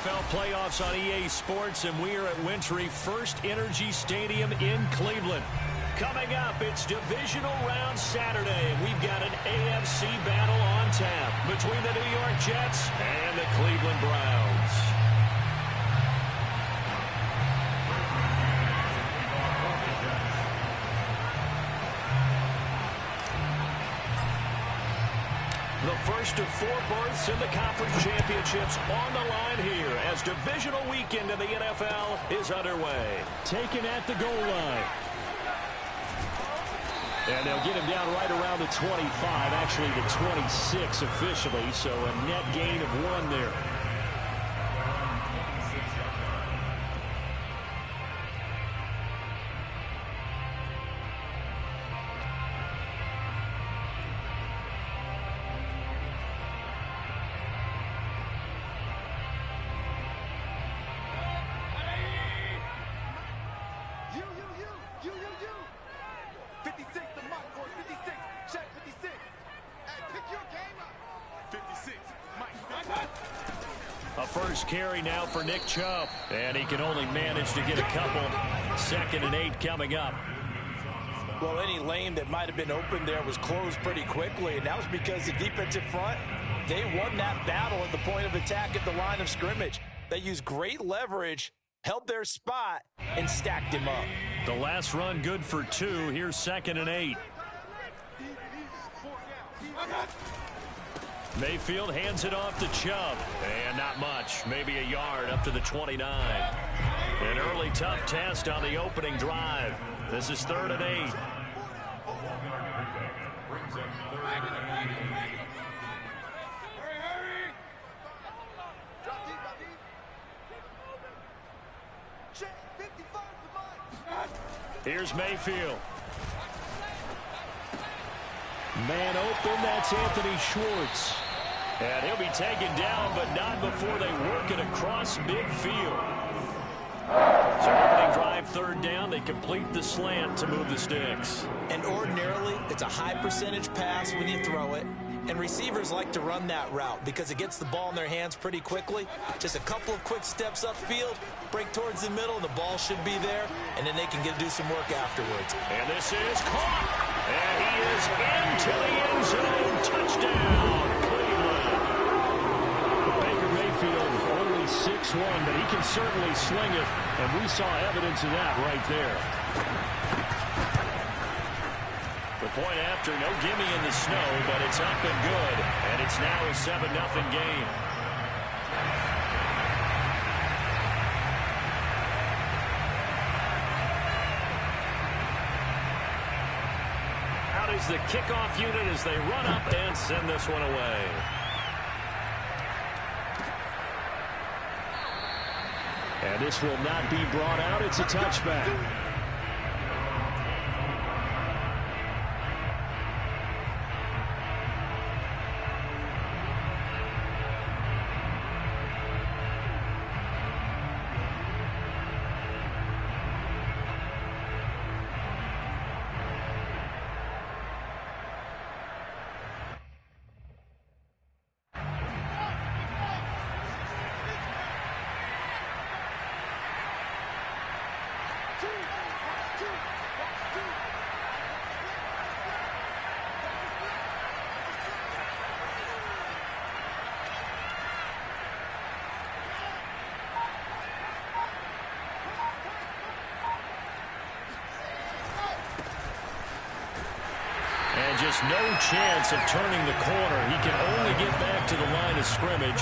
NFL playoffs on EA Sports, and we are at Jok3rr First Energy Stadium in Cleveland. Coming up, it's divisional round Saturday, and we've got an AFC battle on tap between the New York Jets and the Cleveland Browns. The first of 4 berths in the conference championships on the line here as divisional weekend in the NFL is underway. Taken at the goal line. And they'll get him down right around the 25, actually the 26 officially, so a net gain of 1 there. A first carry now for Nick Chubb, and he can only manage to get a couple. 2nd and 8 coming up. Well, any lane that might have been open there was closed pretty quickly, and that was because the defensive front, they won that battle at the point of attack at the line of scrimmage. They used great leverage, held their spot, and stacked him up. The last run good for 2. Here's 2nd and 8. Mayfield hands it off to Chubb. And not much. Maybe a yard up to the 29. An early tough test on the opening drive. This is 3rd and 8. Here's Mayfield. Man open, that's Anthony Schwartz. And he'll be taken down, but not before they work it across midfield. So opening drive, 3rd down, they complete the slant to move the sticks. And ordinarily, it's a high percentage pass when you throw it. And receivers like to run that route because it gets the ball in their hands pretty quickly. Just a couple of quick steps upfield, break towards the middle, and the ball should be there, and then they can do some work afterwards. And this is caught, and he is into the end zone. Touchdown, Cleveland. Baker Mayfield only 6'1", but he can certainly sling it, and we saw evidence of that right there. The point after, no gimme in the snow, but it's up and good. And it's now a 7-0 game. Out is the kickoff unit as they run up and send this one away. And this will not be brought out. It's a touchback. And just no chance of turning the corner. He can only get back to the line of scrimmage.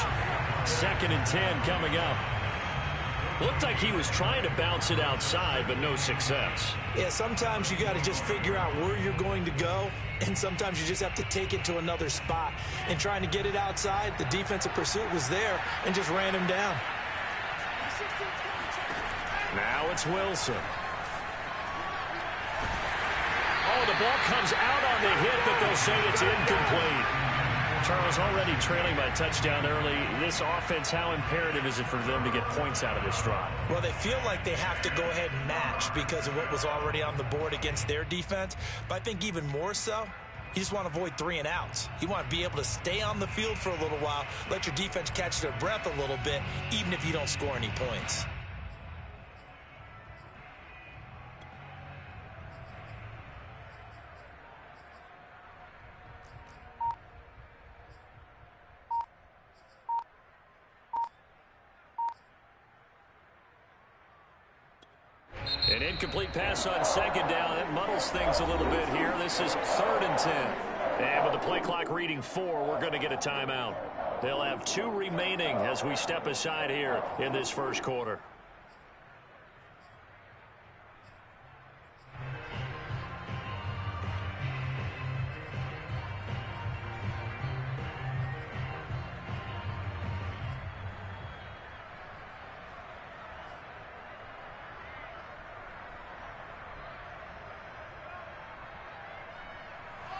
2nd and 10 coming up. Looked like he was trying to bounce it outside, but no success. Yeah, sometimes you got to just figure out where you're going to go, and sometimes you just have to take it to another spot. And trying to get it outside, the defensive pursuit was there and just ran him down. Now it's Wilson. Oh, the ball comes out on the hit, but they'll say it's incomplete. Charles, already trailing by a touchdown early. This offense, how imperative is it for them to get points out of this drive? Well, they feel like they have to go ahead and match because of what was already on the board against their defense. But I think even more so, You just want to avoid 3 and outs. You want to be able to stay on the field for a little while, let your defense catch their breath a little bit, even if you don't score any points. An incomplete pass on second down. That muddles things a little bit here. This is 3rd and 10. And with the play clock reading 4, we're going to get a timeout. They'll have 2 remaining as we step aside here in this first quarter.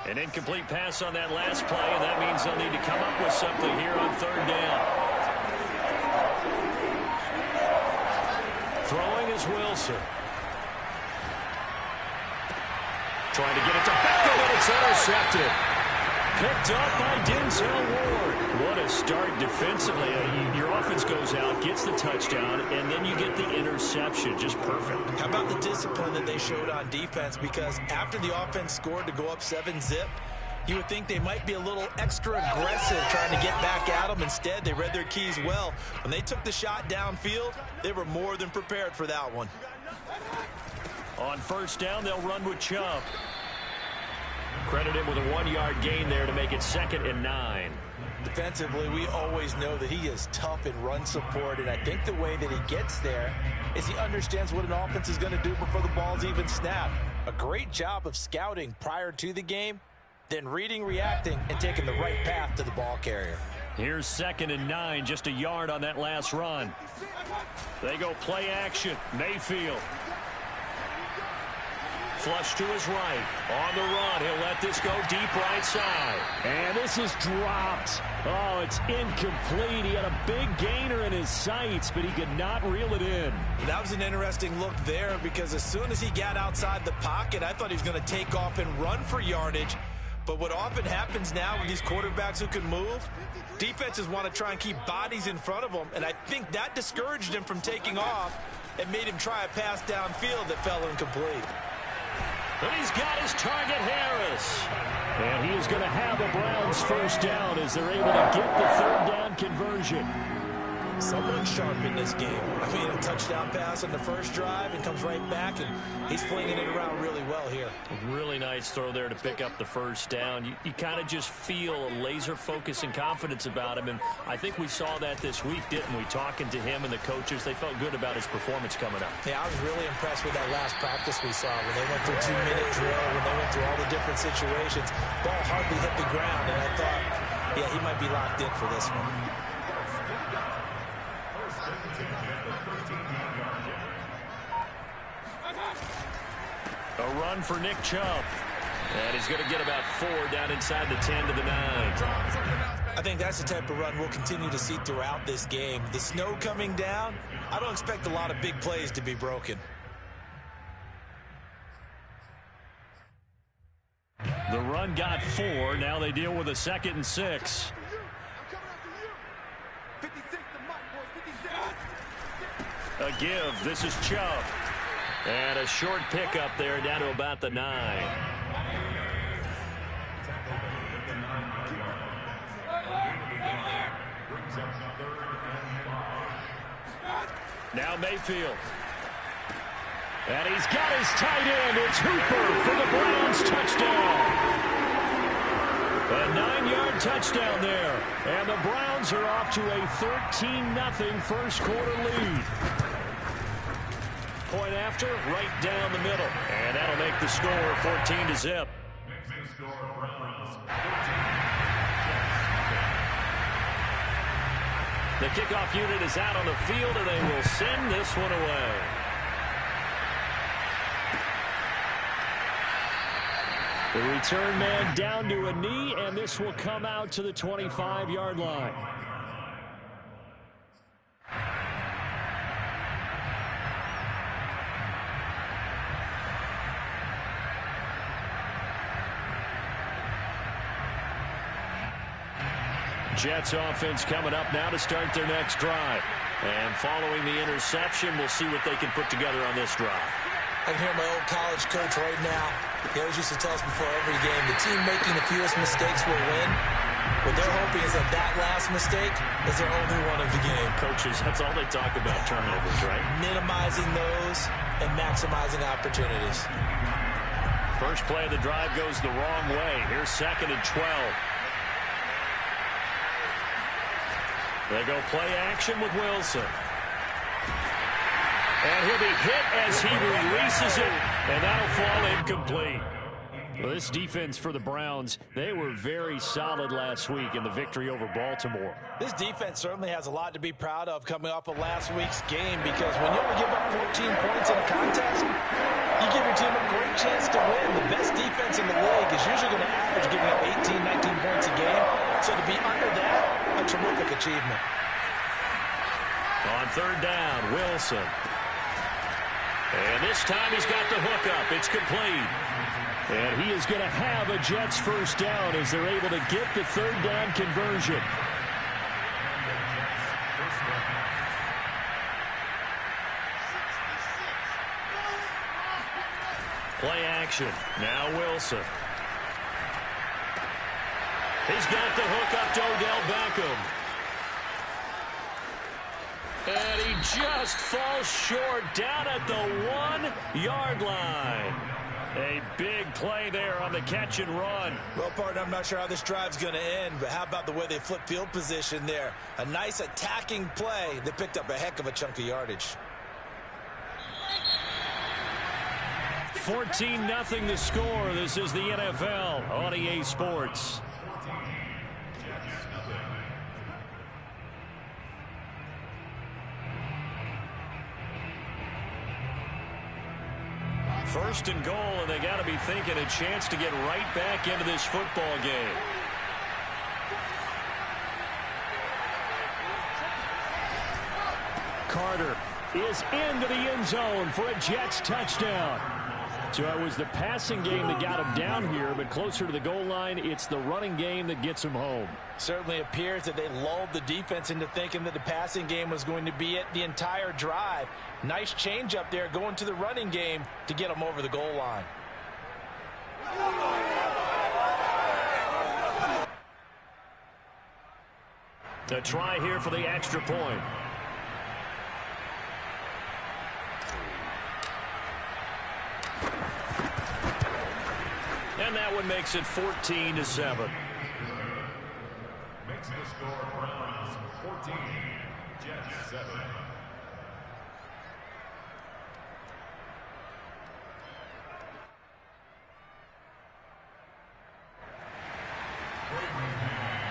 An incomplete pass on that last play, and that means they'll need to come up with something here on 3rd down. Throwing is Wilson. Trying to get it to Beckham, and it's intercepted. Picked up by Denzel Ward. What a start defensively. Your offense goes out, gets the touchdown, and then you get the interception. Just perfect. How about the discipline that they showed on defense? Because after the offense scored to go up 7-zip, you would think they might be a little extra aggressive trying to get back at them. Instead, they read their keys well. When they took the shot downfield, they were more than prepared for that one. On 1st down, they'll run with Chubb. Credit him with a 1-yard gain there to make it 2nd and 9. Defensively, we always know that he is tough in run support, and I think the way that he gets there is he understands what an offense is going to do before the ball's even snapped. A great job of scouting prior to the game, then reading, reacting, and taking the right path to the ball carrier. Here's 2nd and 9, just a yard on that last run. They go play action. Mayfield. Flush to his right. On the run. He'll let this go deep right side. And this is dropped. Oh, it's incomplete. He had a big gainer in his sights, but he could not reel it in. That was an interesting look there because as soon as he got outside the pocket, I thought he was going to take off and run for yardage. But what often happens now with these quarterbacks who can move, defenses want to try and keep bodies in front of them, and I think that discouraged him from taking off and made him try a pass downfield that fell incomplete. And he's got his target, Harris. And he is going to have the Browns 1st down as they're able to get the 3rd down conversion. Someone sharp in this game. I mean, a touchdown pass on the first drive and comes right back, and he's flinging it around really well here. Really nice throw there to pick up the 1st down. You kind of just feel a laser focus and confidence about him, and I think we saw that this week, didn't we? Talking to him and the coaches, they felt good about his performance coming up. Yeah, I was really impressed with that last practice we saw when they went through 2-minute drill, when they went through all the different situations. Ball hardly hit the ground, and I thought, yeah, he might be locked in for this one. A run for Nick Chubb. And he's going to get about 4 down inside the 10 to the 9. I think that's the type of run we'll continue to see throughout this game. The snow coming down, I don't expect a lot of big plays to be broken. The run got 4. Now they deal with a 2nd and 6. A give. This is Chubb. And a short pickup there down to about the 9. Now Mayfield. And he's got his tight end. It's Hooper for the Browns touchdown. A 9-yard touchdown there. And the Browns are off to a 13-0 first quarter lead. Point after, right down the middle. And that'll make the score 14-0. The kickoff unit is out on the field, and they will send this one away. The return man down to a knee, and this will come out to the 25-yard line. Jets offense coming up now to start their next drive. And following the interception, we'll see what they can put together on this drive. I can hear my old college coach right now. He always used to tell us before every game, the team making the fewest mistakes will win. What they're hoping is that last mistake is their only one of the game. Coaches, that's all they talk about, turnovers, right? Minimizing those and maximizing opportunities. First play of the drive goes the wrong way. Here's 2nd and 12. They go play action with Wilson. And he'll be hit as he releases it, and that'll fall incomplete. Well, this defense for the Browns, they were very solid last week in the victory over Baltimore. This defense certainly has a lot to be proud of coming off of last week's game, because when you only give up 14 points in a contest, you give your team a great chance to win. The best defense in the league is usually going to average giving up 18, 19 points a game. So to be under that, a terrific achievement. On 3rd down, Wilson. And this time he's got the hookup. It's complete. And he is going to have a Jets first down as they're able to get the 3rd down conversion. Play action. Now Wilson. He's got the hookup to Odell Beckham. And he just falls short down at the 1-yard line. A big play there on the catch and run. Well, partner, I'm not sure how this drive's going to end, but how about the way they flip field position there? A nice attacking play that picked up a heck of a chunk of yardage. 14-0 the score. This is the NFL on EA Sports. First and goal, and they got to be thinking a chance to get right back into this football game. Carter is into the end zone for a Jets touchdown. So it was the passing game that got him down here, but closer to the goal line, it's the running game that gets him home. Certainly appears that they lulled the defense into thinking that the passing game was going to be it the entire drive. Nice change up there going to the running game to get them over the goal line. A try here for the extra point. And that one makes it 14-7. Makes the score Browns 14, Jets 7.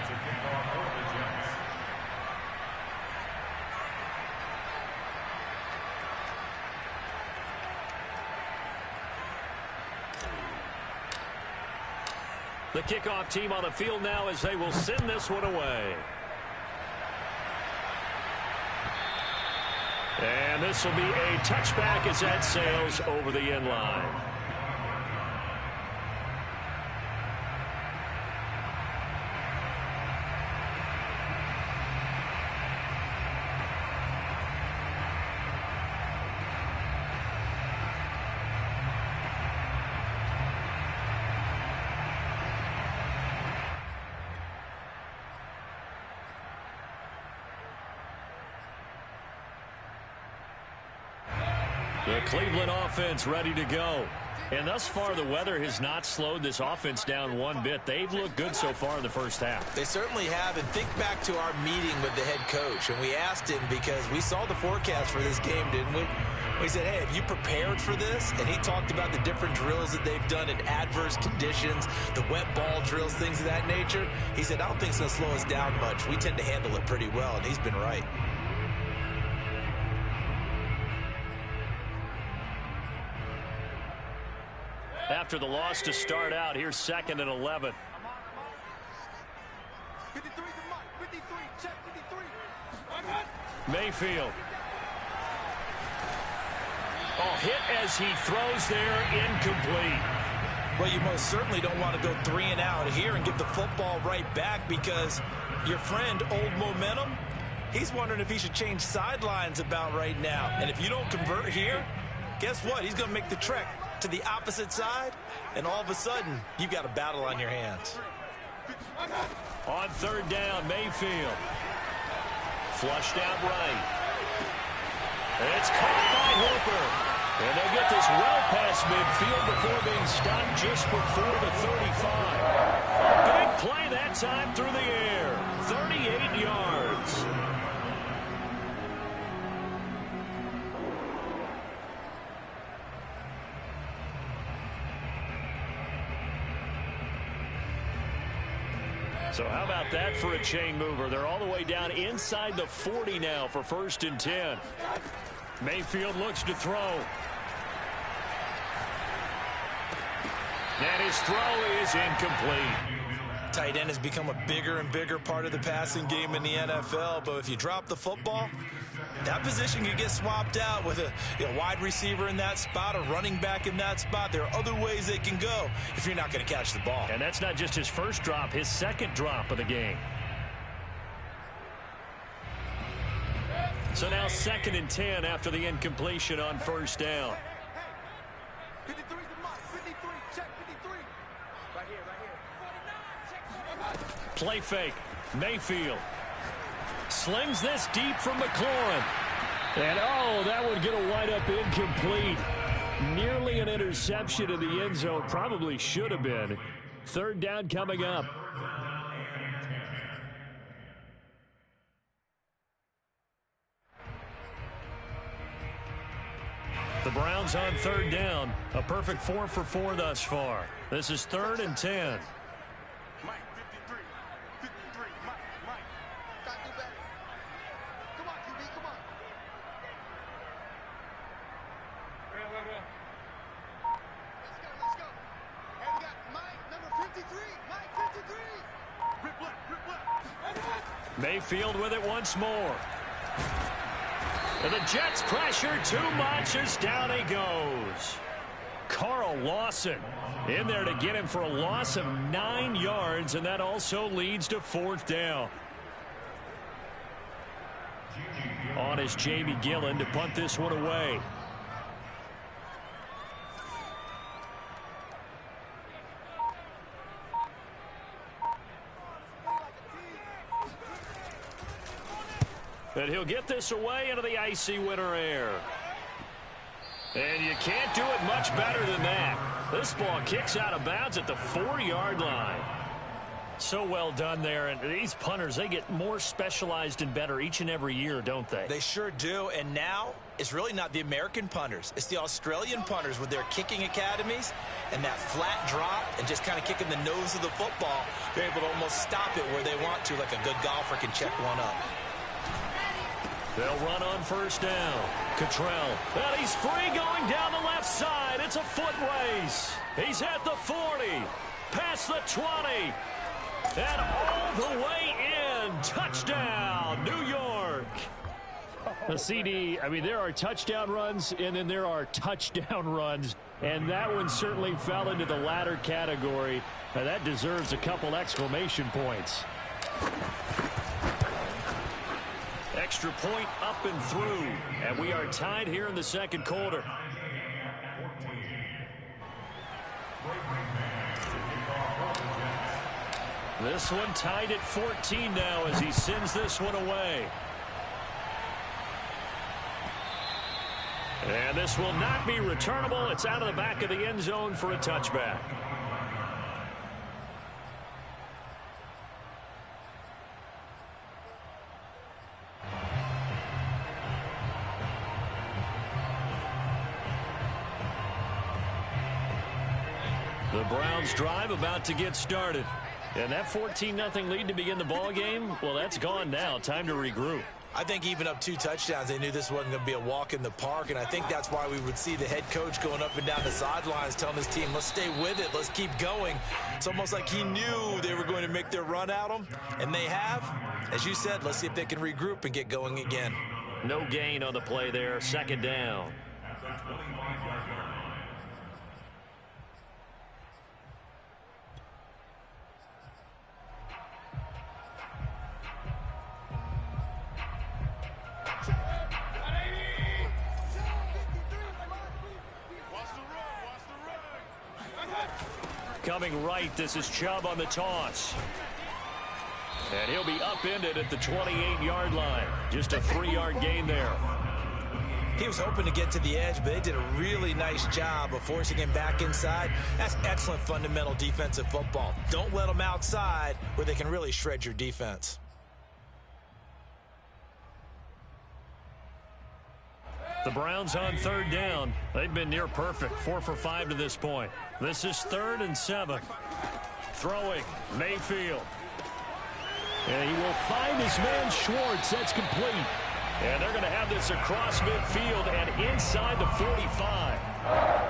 To kick off for the Jets. The kickoff team on the field now as they will send this one away. And this will be a touchback as that sails over the end line. The Cleveland offense ready to go. And thus far, the weather has not slowed this offense down one bit. They've looked good so far in the first half. They certainly have. And think back to our meeting with the head coach. And we asked him because we saw the forecast for this game, didn't we? We said, hey, have you prepared for this? And he talked about the different drills that they've done in adverse conditions, the wet ball drills, things of that nature. He said, I don't think it's going to slow us down much. We tend to handle it pretty well, and he's been right. After the loss to start out, here's 2nd and 11. 53 to Mike. 53. Check 53. Mayfield. Oh, hit as he throws there, incomplete. Well, you most certainly don't want to go 3 and out here and give the football right back, because your friend, Old Momentum, he's wondering if he should change sidelines about right now. And if you don't convert here, guess what? He's going to make the trek to the opposite side, and all of a sudden, you've got a battle on your hands. On third down, Mayfield. Flushed out right. It's caught by Hooper. And they'll get this well past midfield before being stopped just before the 35. Big play that time through the air. 38 yards. So how about that for a chain mover? They're all the way down inside the 40 now for 1st and 10. Mayfield looks to throw. And his throw is incomplete. Tight end has become a bigger and bigger part of the passing game in the NFL, but if you drop the football, that position could get swapped out with a wide receiver in that spot, a running back in that spot. There are other ways they can go if you're not going to catch the ball. And that's not just his first drop, his second drop of the game. So now 2nd and 10 after the incompletion on 1st down. 53's the mark. 53. Check 53. Right here, right here. Play fake. Mayfield slings this deep from McLaurin. And, oh, that would get a wind up incomplete. Nearly an interception in the end zone. Probably should have been. 3rd down coming up. The Browns on 3rd down. A perfect 4 for 4 thus far. This is 3rd and 10. Mike, 53. 53. Mike. Got to do better. Come on, QB, come on. Let's go. And we got Mike, number 53. Mike, 53. Rip left. Mayfield with it once more. And the Jets pressure too much as down he goes. Carl Lawson in there to get him for a loss of 9 yards, and that also leads to 4th down. On is Jamie Gillen to punt this one away. And he'll get this away into the icy winter air. And you can't do it much better than that. This ball kicks out of bounds at the 4-yard line. So well done there. And these punters, they get more specialized and better each and every year, don't they? They sure do. And now it's really not the American punters. It's the Australian punters with their kicking academies and that flat drop and just kind of kicking the nose of the football. They're able to almost stop it where they want to, like a good golfer can check one up. They'll run on 1st down. Jok3rr. And he's free going down the left side. It's a foot race. He's at the 40. Past the 20. And all the way in. Touchdown, New York. The CD, I mean, there are touchdown runs, and then there are touchdown runs. And that one certainly fell into the latter category. Now, that deserves a couple exclamation points. Extra point up and through. And we are tied here in the 2nd quarter. This one tied at 14 now as he sends this one away. And this will not be returnable. It's out of the back of the end zone for a touchback. The Browns drive about to get started. And that 14-0 lead to begin the ball game, well, that's gone now. Time to regroup. I think even up 2 touchdowns, they knew this wasn't going to be a walk in the park, and I think that's why we would see the head coach going up and down the sidelines telling his team, let's stay with it, let's keep going. It's almost like he knew they were going to make their run at him, and they have. As you said, let's see if they can regroup and get going again. No gain on the play there. 2nd down. Coming right, this is Chubb on the toss. And he'll be upended at the 28-yard line. Just a 3-yard gain there. He was hoping to get to the edge, but they did a really nice job of forcing him back inside. That's excellent fundamental defensive football. Don't let them outside where they can really shred your defense. The Browns on 3rd down. They've been near perfect, 4 for 5 to this point. This is 3rd and 7. Throwing, Mayfield. And he will find his man Schwartz. That's complete. And they're going to have this across midfield and inside the 45.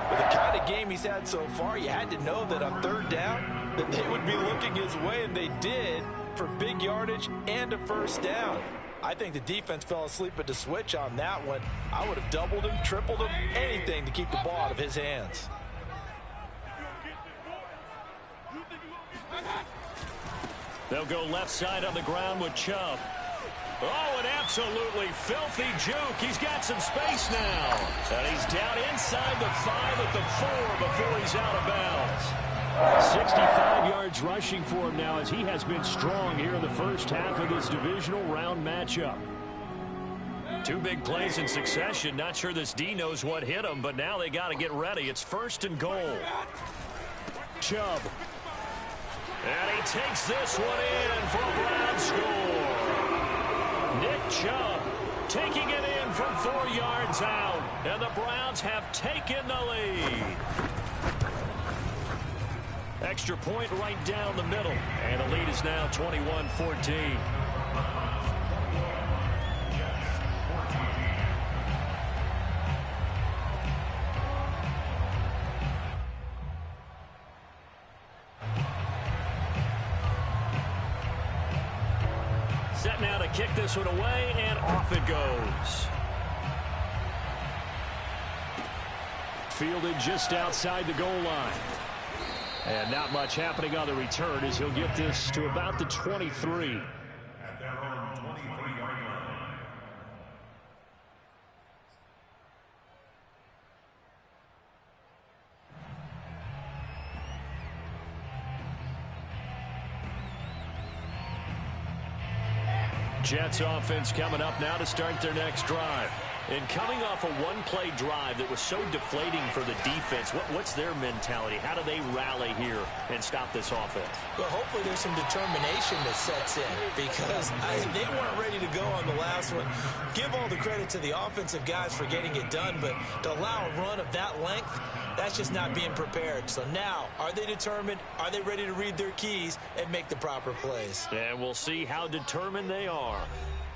With the kind of game he's had so far, you had to know that on 3rd down that they would be looking his way, and they did, for big yardage and a 1st down. I think the defense fell asleep at the switch on that one. I would have doubled him, tripled him, anything to keep the ball out of his hands. They'll go left side on the ground with Chubb. Oh, an absolutely filthy juke. He's got some space now. And he's down inside the 5 at the 4 before he's out of bounds. 65 yards rushing for him now as he has been strong here in the first half of this divisional round matchup. 2 big plays in succession. Not sure this D knows what hit him, but now they got to get ready. It's 1st and goal. Chubb. And he takes this one in for a Brown score. Nick Chubb taking it in from 4 yards out. And the Browns have taken the lead. Extra point right down the middle. And the lead is now 21-14. Set now to kick this one away, and off it goes. Fielded just outside the goal line. And not much happening on the return as he'll get this to about the 23. At their own 23-yard line. Jets offense coming up now to start their next drive. And coming off a one-play drive that was so deflating for the defense, what's their mentality? How do they rally here and stop this offense? Well, hopefully there's some determination that sets in because they weren't ready to go on the last one. Give all the credit to the offensive guys for getting it done, but to allow a run of that length, that's just not being prepared. So now, are they determined? Are they ready to read their keys and make the proper plays? And we'll see how determined they are.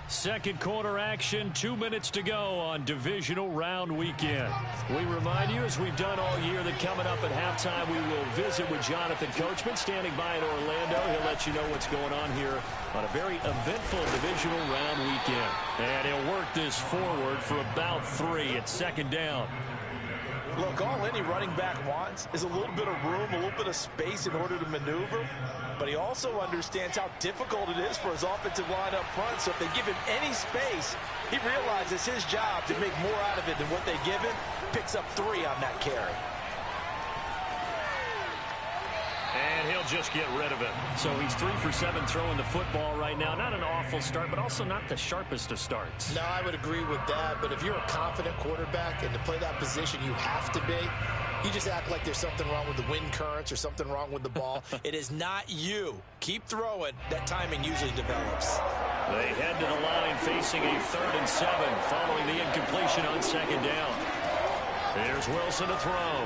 Second quarter action, 2 minutes to go on divisional round weekend. We remind you, as we've done all year, that coming up at halftime, we will visit with Jonathan Coachman standing by in Orlando. He'll let you know what's going on here on a very eventful divisional round weekend. And he'll work this forward for about 3 at 2nd down. Look, all any running back wants is a little bit of room, a little bit of space in order to maneuver. But he also understands how difficult it is for his offensive line up front. So if they give him any space, he realizes his job to make more out of it than what they give him. Picks up 3 on that carry. And he'll just get rid of it. So he's 3 for 7 throwing the football right now. Not an awful start, but also not the sharpest of starts. No, I would agree with that. But if you're a confident quarterback and to play that position, you have to be. You just act like there's something wrong with the wind currents or something wrong with the ball. It is not you. Keep throwing. That timing usually develops. They head to the line facing a 3rd and 7 following the incompletion on 2nd down. Here's Wilson to throw.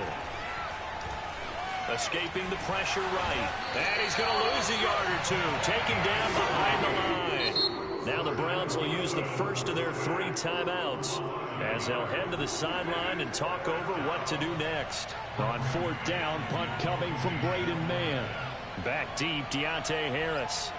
Escaping the pressure right. And he's going to lose a yard or 2. Taken down behind the line. Now the Browns will use the first of their 3 timeouts as they'll head to the sideline and talk over what to do next. On 4th down, punt coming from Braden Mann. Back deep, Deontay Harris.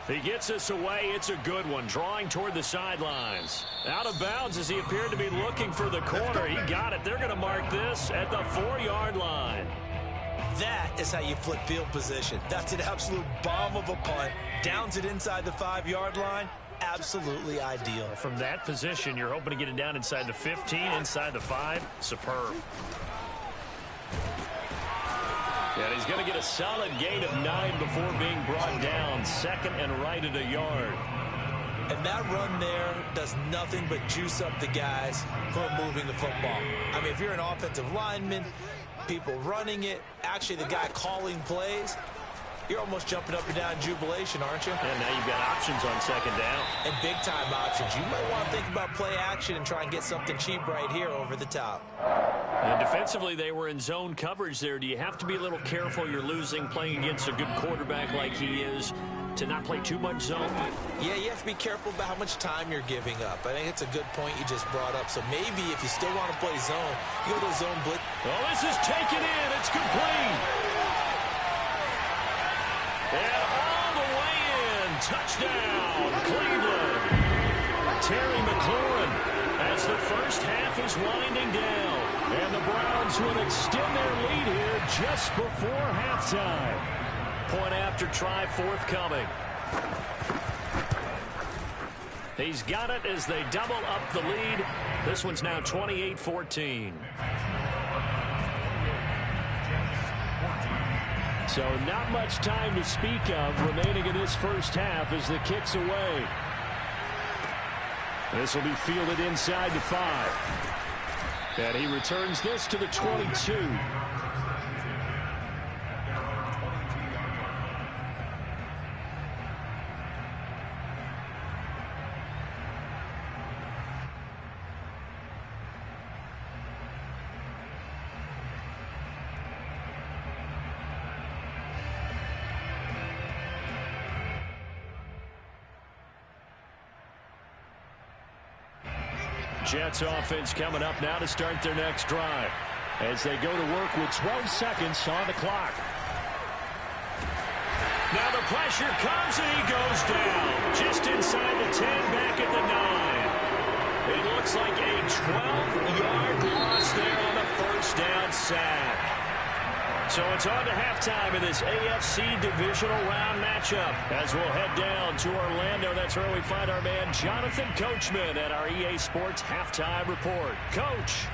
If he gets this away, it's a good one. Drawing toward the sidelines. Out of bounds as he appeared to be looking for the corner. He got it. They're going to mark this at the 4-yard line. That is how you flip field position. That's an absolute bomb of a punt. Downs it inside the 5-yard line. Absolutely ideal. From that position, you're hoping to get it down inside the 15, inside the 5. Superb. And he's going to get a solid gain of 9 before being brought down. Second and right at a yard. And that run there does nothing but juice up the guys who are moving the football. I mean, if you're an offensive lineman, people running it, actually the guy calling plays, you're almost jumping up and down in jubilation, aren't you? And now you've got options on second down. And big-time options. You might want to think about play action and try and get something cheap right here over the top. And defensively, they were in zone coverage there. Do you have to be a little careful? You're losing playing against a good quarterback like he is to not play too much zone? Yeah, you have to be careful about how much time you're giving up. I think it's a good point you just brought up. So maybe if you still want to play zone, you go to zone blitz. Oh, this is taken in. It's complete. And all the way in. Touchdown, Cleveland. Terry McLaurin as the first half is winding down. And the Browns will extend their lead here just before halftime. Point after try forthcoming. He's got it as they double up the lead. This one's now 28-14. So not much time to speak of remaining in this first half as the kick's away. This will be fielded inside the 5. And he returns this to the 22. Jets offense coming up now to start their next drive as they go to work with 12 seconds on the clock. Now the pressure comes and he goes down just inside the 10, back at the 9. It looks like a 12-yard loss there on the first down sack. So it's on to halftime in this AFC divisional round matchup as we'll head down to Orlando. That's where we find our man Jonathan Coachman at our EA Sports Halftime Report. Coach.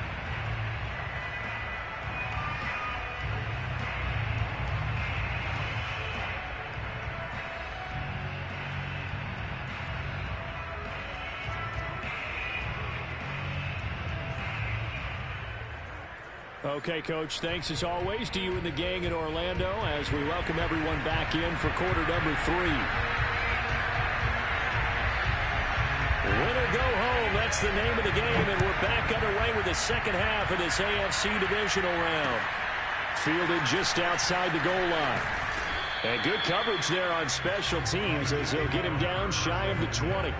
Okay, Coach, thanks as always to you and the gang in Orlando as we welcome everyone back in for quarter number 3. Win or go home, that's the name of the game, and we're back underway with the second half of this AFC divisional round. Fielded just outside the goal line. And good coverage there on special teams as they'll get him down shy of the 20.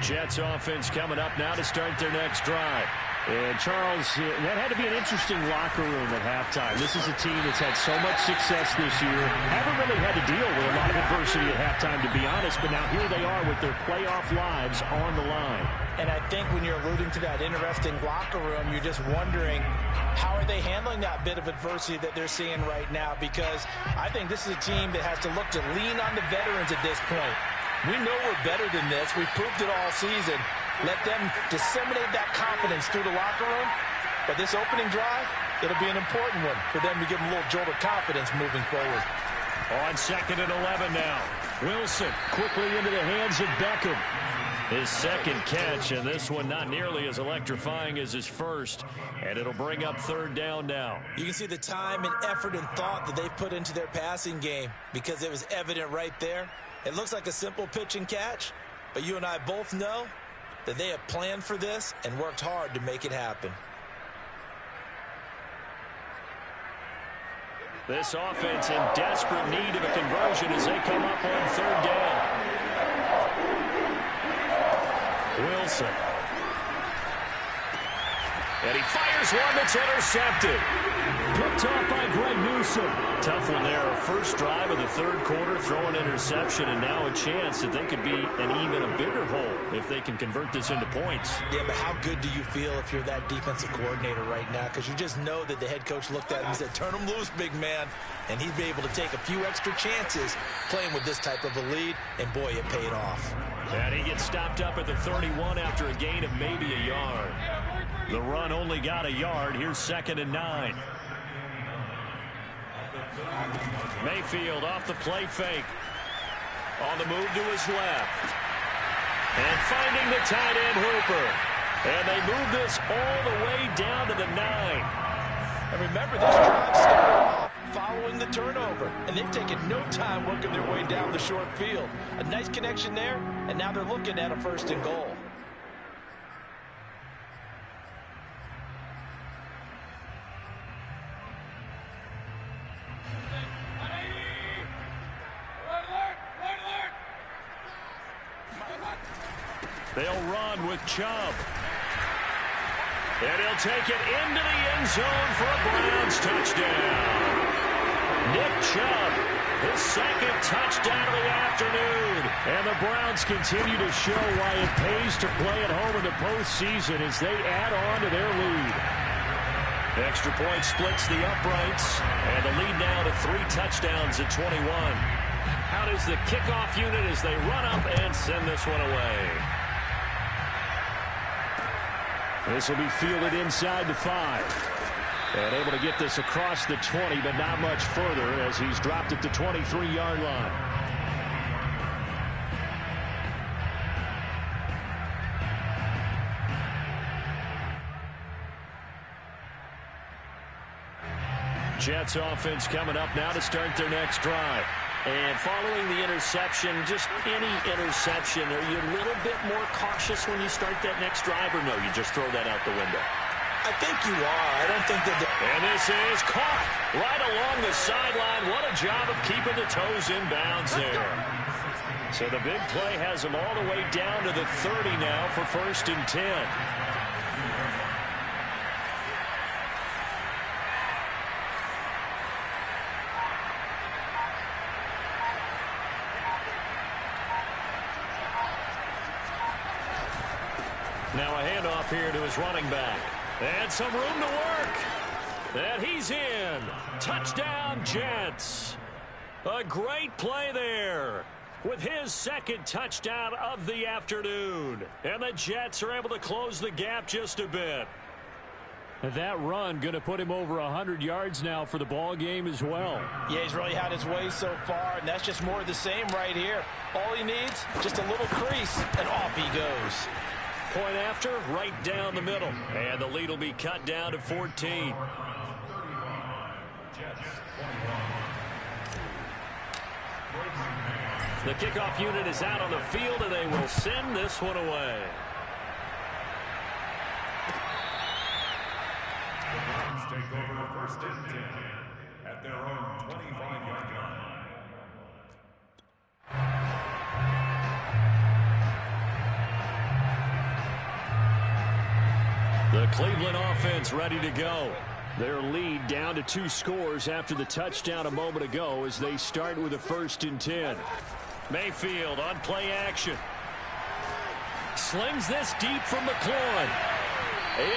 Jets offense coming up now to start their next drive. And Charles, that had to be an interesting locker room at halftime. This is a team that's had so much success this year. Haven't really had to deal with a lot of adversity at halftime, to be honest. But now here they are with their playoff lives on the line. And I think when you're alluding to that interesting locker room, you're just wondering how are they handling that bit of adversity that they're seeing right now? Because I think this is a team that has to look to lean on the veterans at this point. We know we're better than this. We've proved it all season. Let them disseminate that confidence through the locker room. But this opening drive, it'll be an important one for them to give them a little jolt of confidence moving forward. On second and 11 now. Wilson quickly into the hands of Beckham. His second catch, and this one not nearly as electrifying as his first. And it'll bring up third down now. You can see the time and effort and thought that they've put into their passing game because it was evident right there. It looks like a simple pitch and catch, but you and I both know that they have planned for this and worked hard to make it happen. This offense in desperate need of a conversion as they come up on third down. Wilson. And he fires one that's intercepted. Picked off by Greg Newsom. Tough one there. First drive of the third quarter, throw an interception, and now a chance that they could be an even a bigger hole if they can convert this into points. Yeah, but how good do you feel if you're that defensive coordinator right now? Because you just know that the head coach looked at him and said, turn him loose, big man. And he'd be able to take a few extra chances playing with this type of a lead, and boy, it paid off. And he gets stopped up at the 31 after a gain of maybe a yard. The run only got a yard. Here's 2nd and 9. Mayfield off the play fake. On the move to his left. And finding the tight end Hooper. And they move this all the way down to the 9. And remember, this drive started off following the turnover. And they've taken no time working their way down the short field. A nice connection there, and now they're looking at a 1st and goal. They'll run with Chubb. And he'll take it into the end zone for a Browns touchdown. Nick Chubb, his 2nd touchdown of the afternoon. And the Browns continue to show why it pays to play at home in the postseason as they add on to their lead. Extra point splits the uprights. And the lead now to 3 touchdowns at 21. Out is the kickoff unit as they run up and send this one away. This will be fielded inside the 5. And able to get this across the 20, but not much further as he's dropped at the 23-yard line. Jets offense coming up now to start their next drive. And following the interception, just any interception, are you a little bit more cautious when you start that next drive, or no, you just throw that out the window? I think you are. I don't think that... And this is caught right along the sideline. What a job of keeping the toes in bounds there. So the big play has them all the way down to the 30 now for 1st and 10. Now a handoff here to his running back. And some room to work. And he's in. Touchdown, Jets. A great play there with his 2nd touchdown of the afternoon. And the Jets are able to close the gap just a bit. And that run going to put him over 100 yards now for the ball game as well. Yeah, he's really had his way so far, and that's just more of the same right here. All he needs, just a little crease, and off he goes. Point after, right down the middle. And the lead will be cut down to 14. The kickoff unit is out on the field, and they will send this one away. The Browns take over 1st and 10 at their own 25-yard line. The Cleveland offense ready to go. Their lead down to 2 scores after the touchdown a moment ago as they start with a 1st and 10. Mayfield on play action. Slings this deep from McLaurin.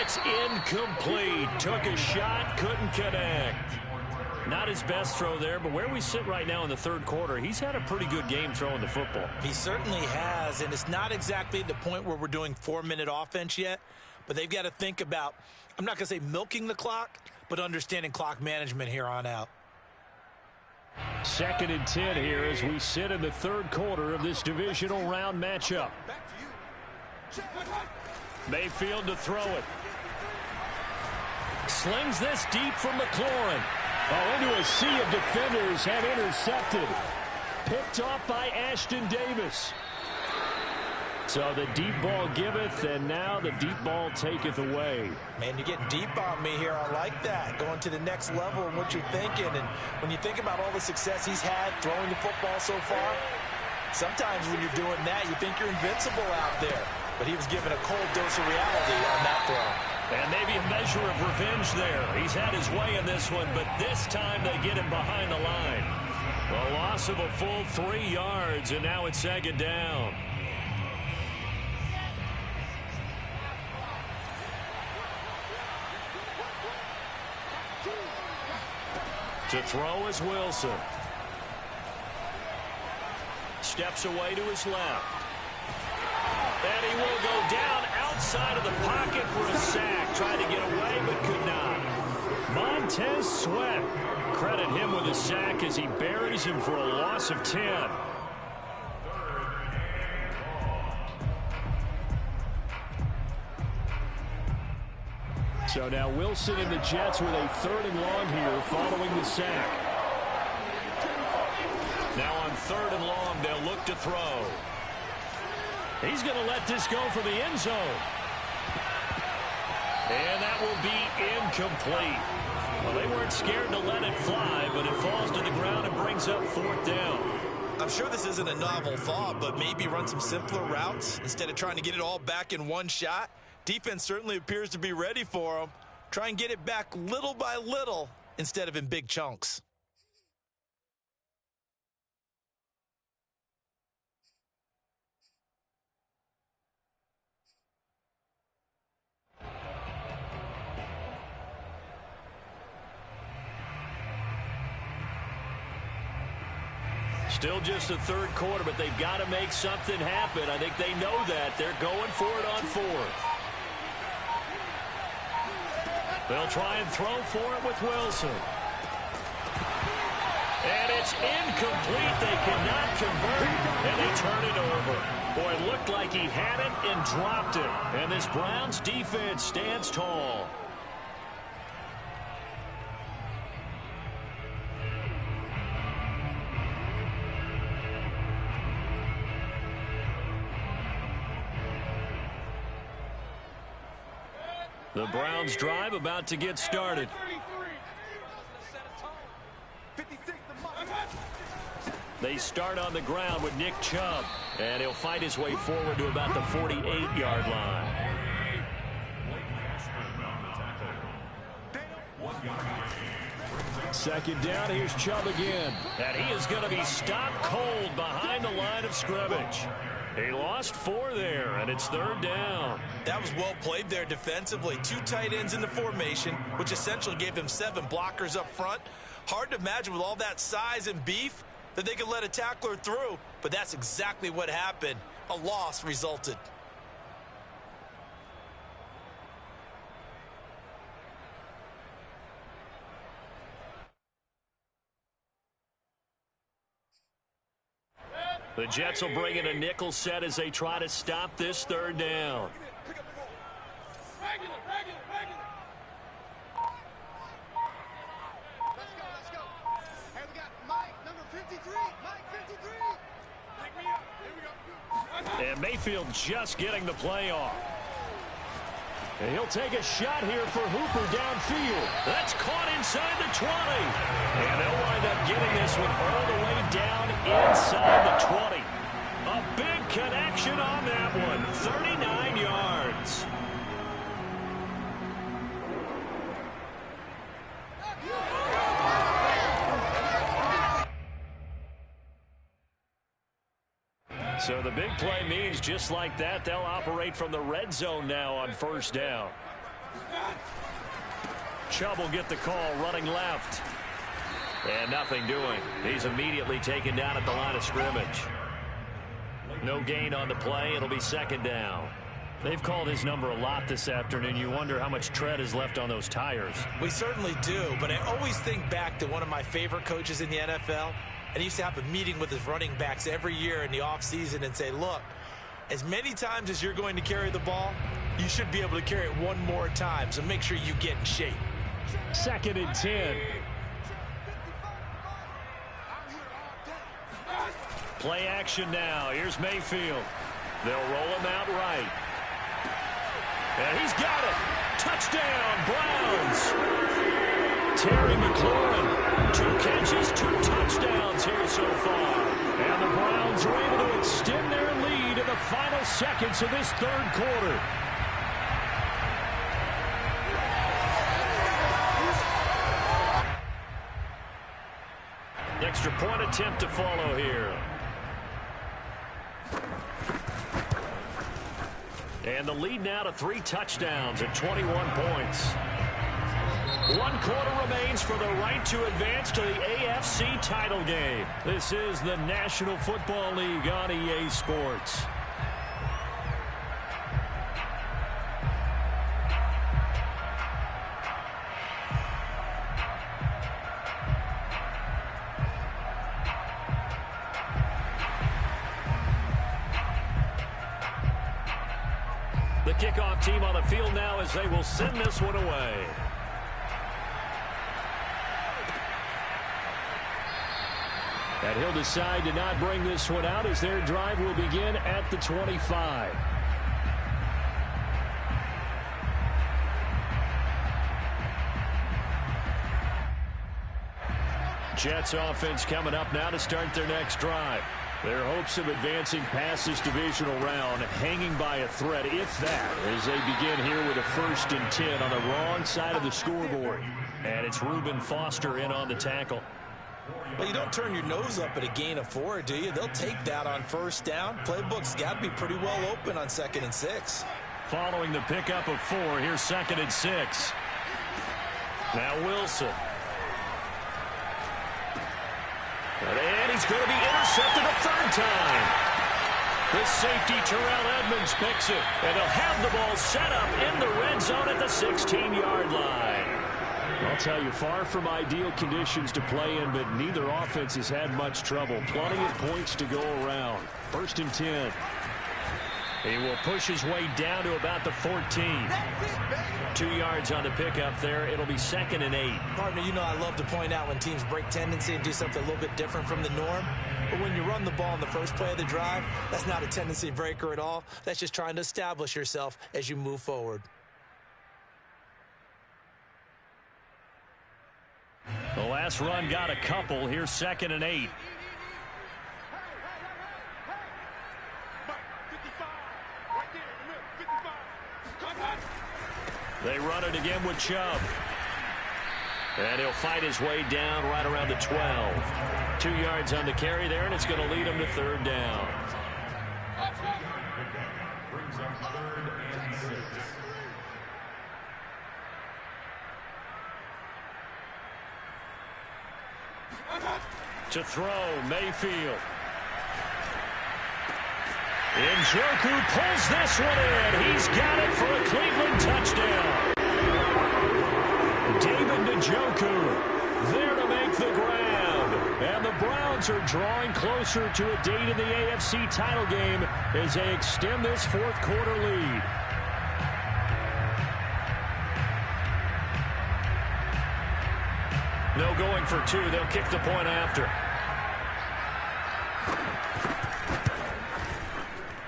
It's incomplete. Took a shot, couldn't connect. Not his best throw there, but where we sit right now in the 3rd quarter, he's had a pretty good game throwing the football. He certainly has, and it's not exactly the point where we're doing 4-minute offense yet, but they've got to think about, I'm not going to say milking the clock, but understanding clock management here on out. 2nd and 10 here as we sit in the 3rd quarter of this divisional round matchup. Mayfield to throw it. Slings this deep from McLaurin. Oh, into a sea of defenders and intercepted. Picked off by Ashton Davis. So the deep ball giveth, and now the deep ball taketh away. Man, you're getting deep on me here. I like that. Going to the next level and what you're thinking. And when you think about all the success he's had throwing the football so far, sometimes when you're doing that, you think you're invincible out there. But he was given a cold dose of reality on that throw. And maybe a measure of revenge there. He's had his way in this one, but this time they get him behind the line. A loss of a full 3 yards, and now it's 2nd down. To throw is Wilson. Steps away to his left. And he will go down outside of the pocket for a sack. Tried to get away, but could not. Montez Sweat. Credit him with a sack as he buries him for a loss of 10. So now Wilson and the Jets with a 3rd and long here following the sack. Now on 3rd and long, they'll look to throw. He's going to let this go for the end zone. And that will be incomplete. Well, they weren't scared to let it fly, but it falls to the ground and brings up 4th down. I'm sure this isn't a novel thought, but maybe run some simpler routes instead of trying to get it all back in one shot. Defense certainly appears to be ready for them. Try and get it back little by little instead of in big chunks. Still just the 3rd quarter, but they've got to make something happen. I think they know that. They're going for it on 4th. They'll try and throw for it with Wilson. And it's incomplete. They cannot convert, and they turn it over. Boy, it looked like he had it and dropped it. And this Browns defense stands tall. The Browns drive about to get started. They start on the ground with Nick Chubb, and he'll fight his way forward to about the 48-yard line. Second down, here's Chubb again. And he is going to be stopped cold behind the line of scrimmage. He lost 4 there, and it's 3rd down. That was well played there defensively. 2 tight ends in the formation, which essentially gave them 7 blockers up front. Hard to imagine with all that size and beef that they could let a tackler through, but that's exactly what happened. A loss resulted. The Jets will bring in a nickel set as they try to stop this 3rd down. Let's go. Hey, we got Mike, number 53. Mike, 53. Pick me up. Here we go. And Mayfield just getting the play off. And he'll take a shot here for Hooper downfield. That's caught inside the 20. And they'll wind up getting this one all the way down inside the 20. A big connection on that one. 39 yards. So the big play means just like that, they'll operate from the red zone now on 1st down. Chubb will get the call running left. And nothing doing. He's immediately taken down at the line of scrimmage. No gain on the play. It'll be 2nd down. They've called his number a lot this afternoon. You wonder how much tread is left on those tires. We certainly do, but I always think back to one of my favorite coaches in the NFL. And he used to have a meeting with his running backs every year in the offseason and say, look, as many times as you're going to carry the ball, you should be able to carry it one more time, so make sure you get in shape. 2nd and 10. Play action now. Here's Mayfield. They'll roll him out right. And he's got it. Touchdown, Browns. Terry McLaurin, 2 catches, 2 touchdowns here so far. And the Browns are able to extend their lead in the final seconds of this 3rd quarter. Extra point attempt to follow here. And the lead now to 3 touchdowns at 21 points. 1 quarter remains for the right to advance to the AFC title game. This is the National Football League on EA Sports. The kickoff team on the field now as they will send this one away. And he'll decide to not bring this one out as their drive will begin at the 25. Jets offense coming up now to start their next drive. Their hopes of advancing past this divisional round hanging by a thread, if that, as they begin here with a 1st and 10 on the wrong side of the scoreboard. And it's Reuben Foster in on the tackle. Well, you don't turn your nose up at a gain of 4, do you? They'll take that on 1st down. Playbook's got to be pretty well open on 2nd and 6. Following the pickup of 4, here's 2nd and 6. Now Wilson. And he's going to be intercepted a 3rd time. The safety, Terrell Edmonds, picks it. And they'll have the ball set up in the red zone at the 16-yard line. I'll tell you, far from ideal conditions to play in, but neither offense has had much trouble. Plenty of points to go around. 1st and 10. He will push his way down to about the 14. 2 yards on the pickup there. It'll be 2nd and 8. Partner, you know I love to point out when teams break tendency and do something a little bit different from the norm. But when you run the ball in the first play of the drive, that's not a tendency breaker at all. That's just trying to establish yourself as you move forward. The last run got a couple. Here's 2nd and 8. They run it again with Chubb. And he'll fight his way down right around the 12. 2 yards on the carry there, and it's going to lead him to 3rd down. Brings up 3rd and 6. To throw, Mayfield. And Jok3rr pulls this one in. He's got it for a Cleveland touchdown. David Jok3rr there to make the grab. And the Browns are drawing closer to a date in the AFC title game as they extend this 4th quarter lead. No going for 2. They'll kick the point after.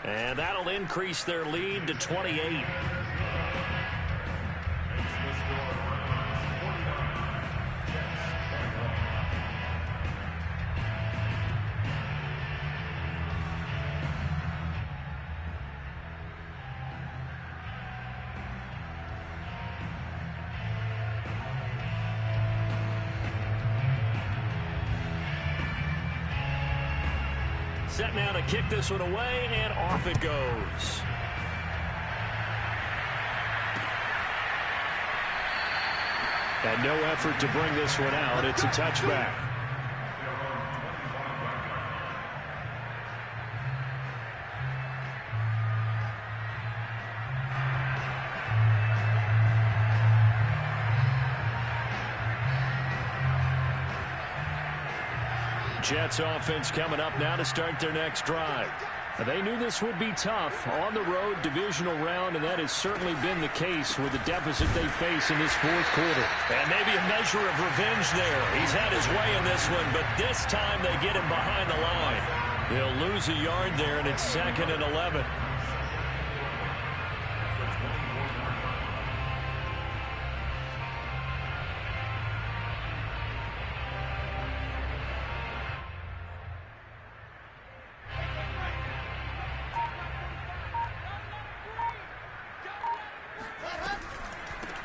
And that'll increase their lead to 28. Set now to kick this one away, and off it goes. And no effort to bring this one out. It's a touchback. Jets offense coming up now to start their next drive. They knew this would be tough on the road divisional round, and that has certainly been the case with the deficit they face in this 4th quarter. And maybe a measure of revenge there. He's had his way in this one, but this time they get him behind the line. He'll lose a yard there, and it's 2nd and 11.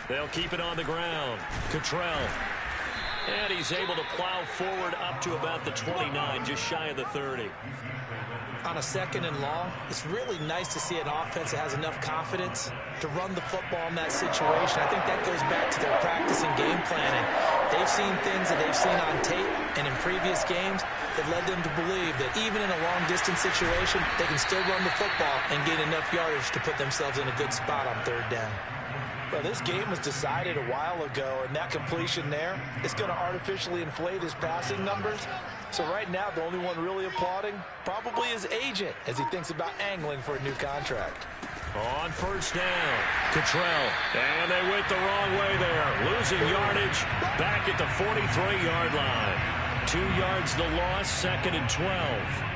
They'll keep it on the ground. Jok3rr. And he's able to plow forward up to about the 29, just shy of the 30. On a 2nd and long, it's really nice to see an offense that has enough confidence to run the football in that situation. I think that goes back to their practice and game planning. They've seen things that they've seen on tape and in previous games that led them to believe that even in a long-distance situation, they can still run the football and gain enough yardage to put themselves in a good spot on 3rd down. Well, this game was decided a while ago, and that completion there is going to artificially inflate his passing numbers. So right now, the only one really applauding probably his agent as he thinks about angling for a new contract. On 1st down, Jok3rr. And they went the wrong way there. Losing yardage back at the 43-yard line. 2 yards the loss, 2nd and 12.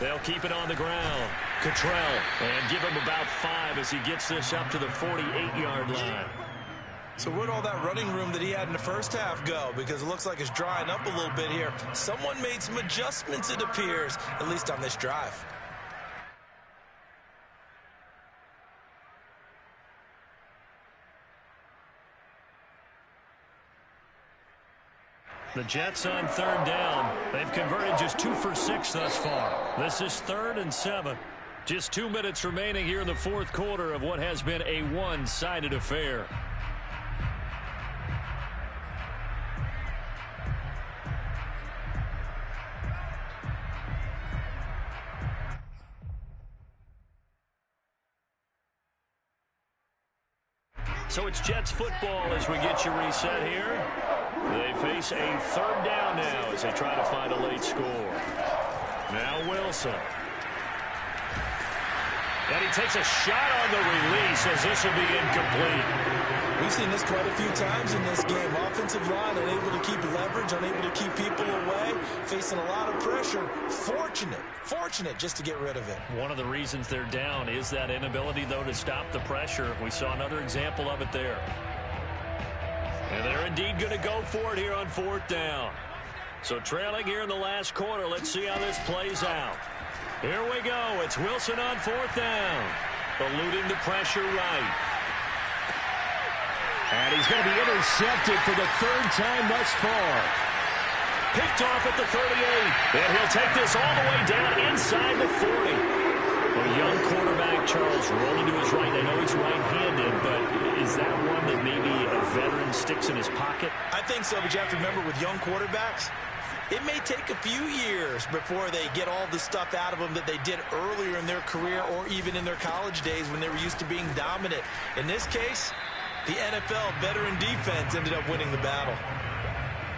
They'll keep it on the ground. Jok3rr, and give him about 5 as he gets this up to the 48-yard line. So where'd all that running room that he had in the first half go? Because it looks like it's drying up a little bit here. Someone made some adjustments, it appears, at least on this drive. The Jets on 3rd down. They've converted just 2 for 6 thus far. This is 3rd and 7. Just 2 minutes remaining here in the 4th quarter of what has been a one-sided affair. So it's Jets football as we get you reset here. They face a 3rd down now as they try to find a late score. Now Wilson. And he takes a shot on the release as this will be incomplete. We've seen this quite a few times in this game. Offensive line unable to keep leverage, unable to keep people away, facing a lot of pressure. Fortunate just to get rid of it. One of the reasons they're down is that inability, though, to stop the pressure. We saw another example of it there. And they're indeed going to go for it here on 4th down. So trailing here in the last quarter. Let's see how this plays out. Here we go. It's Wilson on 4th down. Eluding the pressure right. And he's going to be intercepted for the 3rd time thus far. Picked off at the 38. And he'll take this all the way down inside the 40. A young quarterback, Charles, rolling to his right. I know he's right-handed, but is that one that maybe a veteran sticks in his pocket? I think so, but you have to remember with young quarterbacks, it may take a few years before they get all the stuff out of them that they did earlier in their career or even in their college days when they were used to being dominant. In this case, the NFL veteran defense ended up winning the battle.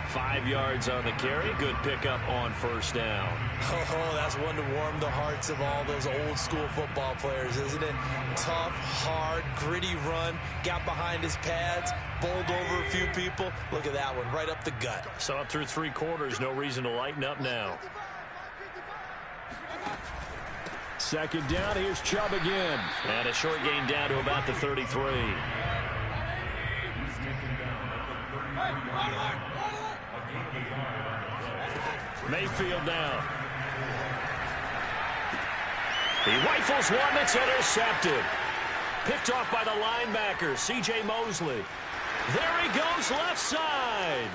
5 yards on the carry. Good pickup on 1st down. Oh, that's one to warm the hearts of all those old school football players, isn't it? Tough, hard, gritty run. Got behind his pads, bowled over a few people. Look at that one, right up the gut. So up through 3 quarters, no reason to lighten up now. 2nd down, here's Chubb again. And a short gain down to about the 33. Mayfield down. He rifles one that's intercepted. Picked off by the linebacker, C.J. Mosley. There he goes left side.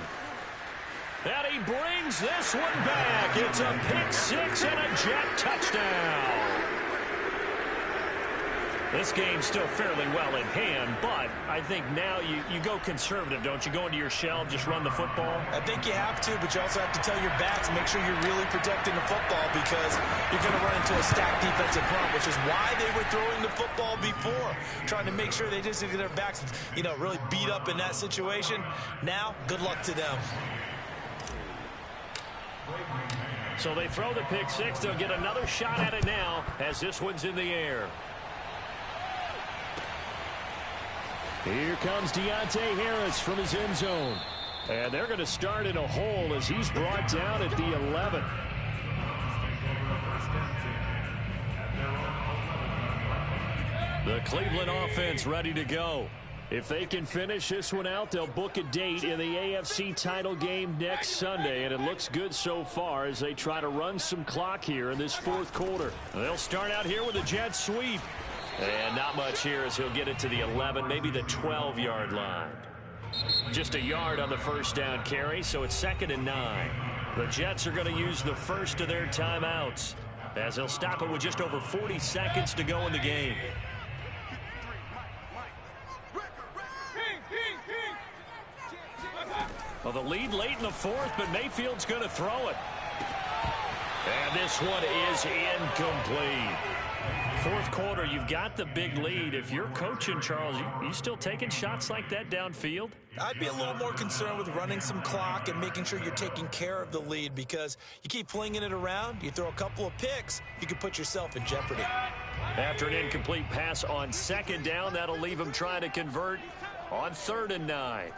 And he brings this one back. It's a pick 6 and a Jet touchdown. This game's still fairly well in hand, but I think now you go conservative, don't you? Go into your shell, just run the football? I think you have to, but you also have to tell your backs, make sure you're really protecting the football because you're going to run into a stacked defensive front, which is why they were throwing the football before, trying to make sure they just get their backs, really beat up in that situation. Now, good luck to them. So they throw the pick 6. They'll get another shot at it now as this one's in the air. Here comes Deontay Harris from his end zone. And they're going to start in a hole as he's brought down at the 11. The Cleveland offense ready to go. If they can finish this one out, they'll book a date in the AFC title game next Sunday, and it looks good so far as they try to run some clock here in this fourth quarter. They'll start out here with a jet sweep. And not much here as he'll get it to the 11, maybe the 12-yard line. Just a yard on the first down carry, so it's 2nd and 9. The Jets are going to use the first of their timeouts as they'll stop it with just over 40 seconds to go in the game. Well, the lead late in the fourth, but Mayfield's going to throw it. And this one is incomplete. Fourth quarter, you've got the big lead. If you're coaching, Charles, you still taking shots like that downfield? I'd be a little more concerned with running some clock and making sure you're taking care of the lead, because you keep flinging it around, you throw a couple of picks, you can put yourself in jeopardy. After an incomplete pass on 2nd down, that'll leave him trying to convert on 3rd and 9.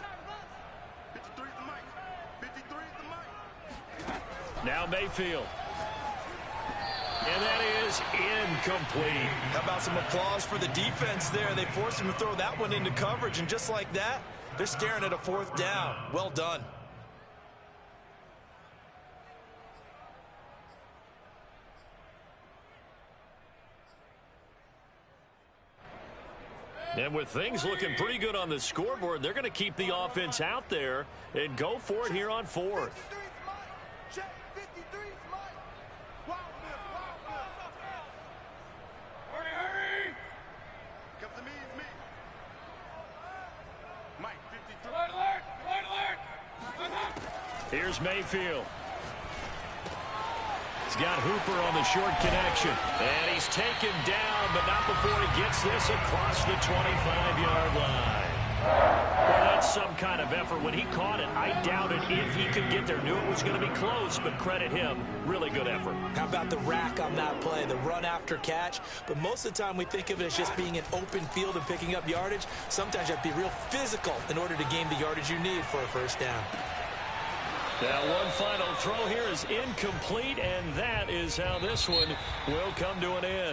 Now Mayfield. And that is incomplete. How about some applause for the defense there? They forced him to throw that one into coverage, and just like that, they're staring at a 4th down. Well done. And with things looking pretty good on the scoreboard, they're going to keep the offense out there and go for it here on 4th. Here's Mayfield. He's got Hooper on the short connection. And he's taken down, but not before he gets this across the 25-yard line. Well, that's some kind of effort. When he caught it, I doubted if he could get there. Knew it was going to be close, but credit him. Really good effort. How about the rack on that play, the run after catch? But most of the time we think of it as just being an open field and picking up yardage. Sometimes you have to be real physical in order to gain the yardage you need for a first down. Now one final throw here is incomplete, and that is how this one will come to an end.